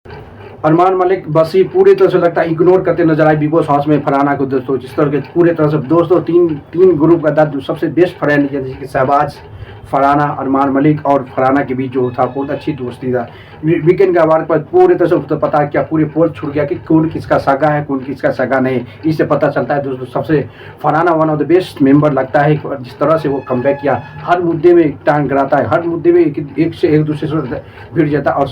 अरमान मलिक बसी पूरी तरह से लगता है इग्नोर करते नजर आए बिग बॉस हाउस में फरहाना को दोस्तों। जिस तरह के पूरे तरह से दोस्तों तीन तीन ग्रुप का था, सबसे बेस्ट फ्रेंड जैसे कि शहबाज, फरहाना, अरमान मलिक और फरहाना के बीच जो था बहुत अच्छी दोस्ती था। वीकेंड का वार पर पूरी तरह से तो पता क्या पूरे पोल छूट गया कि कौन किसका सगा है कौन किसका सगा नहीं। इससे पता चलता है दोस्तों सबसे Farhana one of the best member लगता है। जिस तरह से वो कमबैक किया, हर मुद्दे में टांग गड़ाता है, हर मुद्दे में एक से एक दूसरे से भिड़ जाता है। और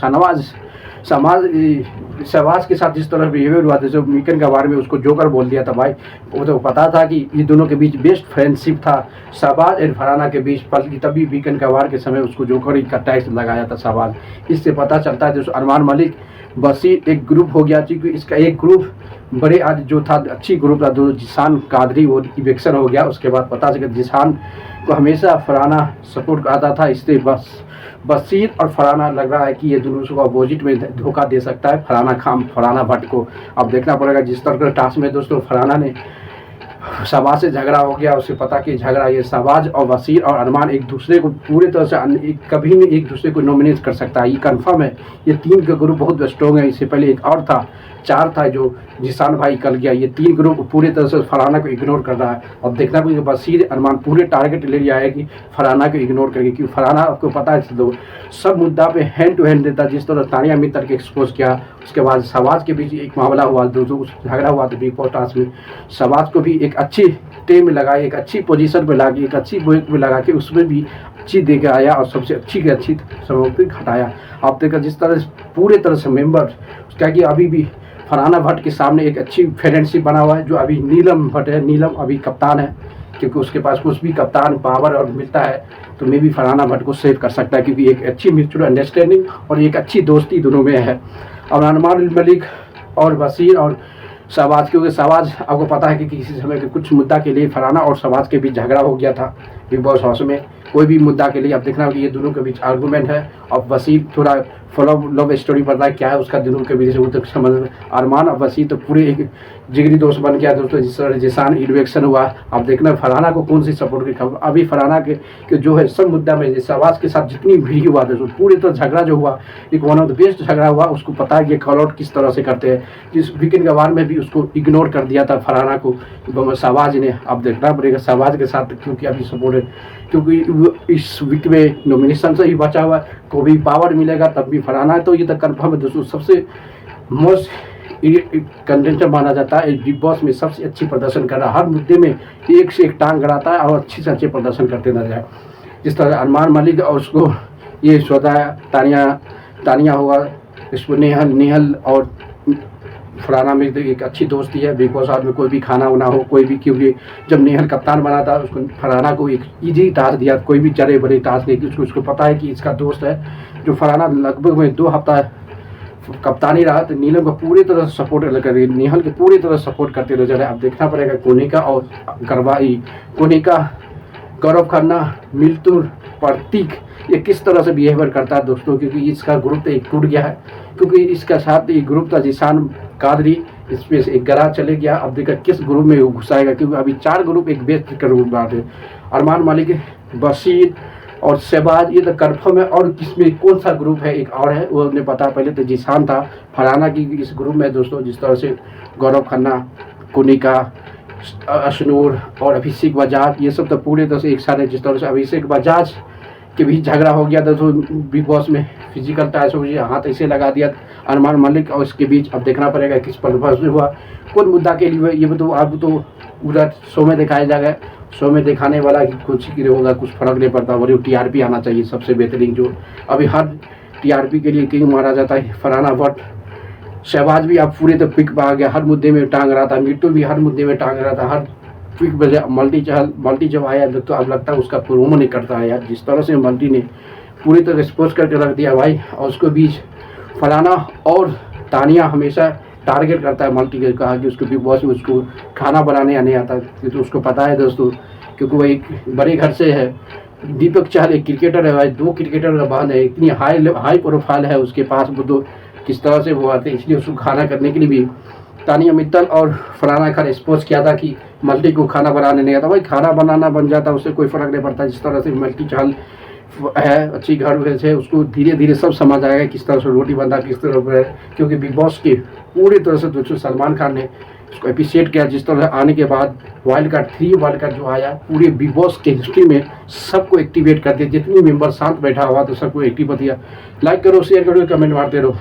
शहबाज के साथ जिस तरह बिहेवियर हुआ था, जो वीकेंड के बारे में उसको जोकर बोल दिया था भाई, वो तो पता था कि ये दोनों के बीच बेस्ट फ्रेंडशिप था शहबाज और फरहाना के बीच, बल्कि तभी वीकेंड के वार के समय उसको जोकर ही का टैक्स लगाया था शहबाज। इससे पता चलता है दोस्तों अरमान मलिक बसीर एक ग्रुप हो गया, क्योंकि इसका एक ग्रुप बड़े आज जो था अच्छी ग्रुप था, दो जिसान कादरी वो इवेक्शन हो गया। उसके बाद पता चला जिसान को हमेशा फरहाना सपोर्ट आता था, इसलिए बसीर और फरहाना लग रहा है कि ये दोनों को अपोजिट में धोखा दे सकता है फरहाना भट्ट को। अब देखना पड़ेगा। जिस तरह के टास्क में दोस्तों फरहाना ने शहबाज से झगड़ा हो गया, उससे पता कि झगड़ा ये शहबाज और वसीर और अरमान एक दूसरे को पूरी तरह से कभी नहीं एक दूसरे को नॉमिनेट कर सकता है, ये कंफर्म है। ये तीन का ग्रुप बहुत स्ट्रॉन्ग है। इससे पहले एक और था, चार था जो जिसान भाई कल गया। ये तीन ग्रुप पूरी तरह से फरहाना को इग्नोर कर रहा है। अब देखना पड़ेगा वसीर अरमान पूरे टारगेट ले लिया है कि फरहाना को इग्नोर करके, क्योंकि फरहाना आपको पता है तो सब मुद्दा पे हैंड टू हैंड देता। जिस तरह तानिया मित्तल के एक्सपोज किया, उसके बाद शहबाज के बीच एक मामला हुआ, दोस्तों झगड़ा हुआ था बिग बॉस टास्क में। शहबाज को भी एक अच्छी टीम में लगाई, एक अच्छी पोजीशन पे लगा, एक अच्छी पोजीशन में लगा के उसमें भी अच्छी दे के आया और सबसे अच्छी की अच्छी सामग्री हटाया। आप देखा जिस तरह से पूरे तरह से मेंबर क्या कि अभी भी फरहाना भट्ट के सामने एक अच्छी फ्रेंडशिप बना हुआ है। जो अभी नीलम भट्ट है, नीलम अभी कप्तान है, क्योंकि उसके पास कुछ भी कप्तान पावर और मिलता है तो मे भी फरहाना भट्ट को सेव कर सकता है, क्योंकि एक अच्छी म्यूचुअल अंडरस्टैंडिंग और एक अच्छी दोस्ती दोनों में है। और अरमान मलिक और वसीर और शहबाज, क्योंकि शहबाज आपको पता है कि किसी समय के कुछ मुद्दा के लिए फरहाना और शहबाज के बीच झगड़ा हो गया था बिग बॉस हाउस में, कोई भी मुद्दा के लिए। अब देखना कि ये दोनों के बीच आर्गूमेंट है। और वसीर थोड़ा फॉलो लव स्टोरी पता है क्या है उसका दोनों के बीच, वो तक समझ। अरमान और वसीर तो पूरे एक जिगरी दोस्त बन गया दोस्तों। जिस तरह जिसान इन्वेक्शन हुआ, अब देखना फरहाना को कौन सी सपोर्ट की खबर। अभी फरहाना के जो है सब मुद्दा में शहबाज के साथ जितनी भी हुआ दोस्तों, पूरी तरह झगड़ा जो हुआ एक वन ऑफ द बेस्ट झगड़ा हुआ। उसको पता है कि कॉल आउट किस तरह से करते हैं। जिस वीकेंड के वार में भी उसको इग्नोर कर दिया था फरहाना को शहबाज ने। अब देखना पड़ेगा शहबाज के साथ, क्योंकि अभी सपोर्ट है, क्योंकि इस वीक में नॉमिनेशन से ही बचा हुआ है, को भी पावर मिलेगा तब भी फरहाना है। तो ये तो कन्फर्म है दोस्तों, सबसे मोस्ट कंटेंटर माना जाता है बिग बॉस में, सबसे अच्छी प्रदर्शन कर रहा है, हर मुद्दे में एक से एक टांग गड़ाता है और अच्छे से अच्छे प्रदर्शन करते नजर आए। जिस तरह अरमान मलिक और उसको ये सौदा तानिया हुआ, इसको नेहल और फरहाना में एक अच्छी दोस्ती है। बिग बॉस हाउस में कोई भी खाना वाना हो, कोई भी, क्योंकि जब नेहल कप्तान बना था उसको फरहाना को एक इजी टास्क दिया, कोई भी चरे बड़े टास्क नहीं, उसको पता है कि इसका दोस्त है। जो फरहाना लगभग में 2 हफ्ता कप्तानी रहा, तो नीलम को पूरी तरह से सपोर्ट कर, नेहल के पूरी तरह सपोर्ट करते नजर आए। अब देखना पड़ेगा कोनिका और कोनिका, गौरव खन्ना, मिल्तुर, प्रतीक ये किस तरह से बिहेवियर करता है दोस्तों, क्योंकि इसका ग्रुप तो एक टूट गया है, क्योंकि इसका साथ एक ग्रुप था जिसान कादरी, इसमें से एक गरा चले गया। अब देखा किस ग्रुप में वो घुसाएगा, क्योंकि अभी 4 ग्रुप एक बेस्ट ग्रुप बात है। अरमान मलिक, बसीर और शहबाज ये तो कन्फर्म है। और किसमें कौन सा ग्रुप है एक और है वो उन्हें पता, पहले तो जिसान था फरहाना की इस ग्रुप में दोस्तों। जिस तरह से गौरव खन्ना, कोनिका, अशनूर और अभिषेक बजाज ये सब तो पूरे तरह से एक साथ है। जिस तरह से अभिषेक बजाज के बीच झगड़ा हो गया था तो बिग बॉस में फिजिकल टच हो गया, हाथ ऐसे लगा दिया अरमान मलिक और इसके बीच। अब देखना पड़ेगा किस पर हुआ, कौन मुद्दा के लिए ये तो अब तो उधर शो में दिखाया जाएगा। शो में दिखाने वाला कि कुछ ही होगा, कुछ फर्क नहीं पड़ता, और टीआरपी आना चाहिए सबसे बेहतरीन। जो अभी हर टीआरपी के लिए किंग मारा जाता है फरहाना भट्ट। शहबाज भी अब पूरे तो पिक में आ गया, हर मुद्दे में टांग रहा था। मिट्टू भी हर मुद्दे में टांग रहा था, हर पिक बजे मल्टी जब आया तो अब लगता है उसका प्रोमो नहीं करता है यार। जिस तरह से मल्टी ने पूरी तरह एक्सपोज करके रख दिया भाई, और उसको बीच फरहाना और तानिया हमेशा टारगेट करता है मल्टी के, कहा कि उसको बिग बॉस में उसको खाना बनाने नहीं आता, तो उसको पता है दोस्तों, क्योंकि वो एक बड़े घर से है। दीपक चहल एक क्रिकेटर है भाई, 2 क्रिकेटर का बहन है, इतनी हाई प्रोफाइल है उसके पास, वो तो किस तरह से वो आते हैं, इसलिए उसको खाना करने के लिए भी तानिया मित्तल और फरहाना का एक्सपोज किया था कि मल्टी को खाना बनाने नहीं आता। भाई खाना बनाना बन जाता, उससे कोई फ़र्क नहीं पड़ता। जिस तरह से मल्टी चहल है, अच्छी घर वैसे है, उसको धीरे धीरे सब समझ आएगा किस तरह से रोटी बनता, किस तरह से, क्योंकि बिग बॉस के पूरी तरह से जो सलमान खान ने उसको अप्रिशिएट किया। जिस तरह आने के बाद वाइल्ड कार्ड 3 वाइल्ड कार्ड जो आया पूरे बिग बॉस के हिस्ट्री में सबको एक्टिवेट कर दिया, जितनी मेंबर शांत बैठा हुआ तो सबको एक्टिव कर दिया। लाइक करो, शेयर करो, कमेंट मारते रहो।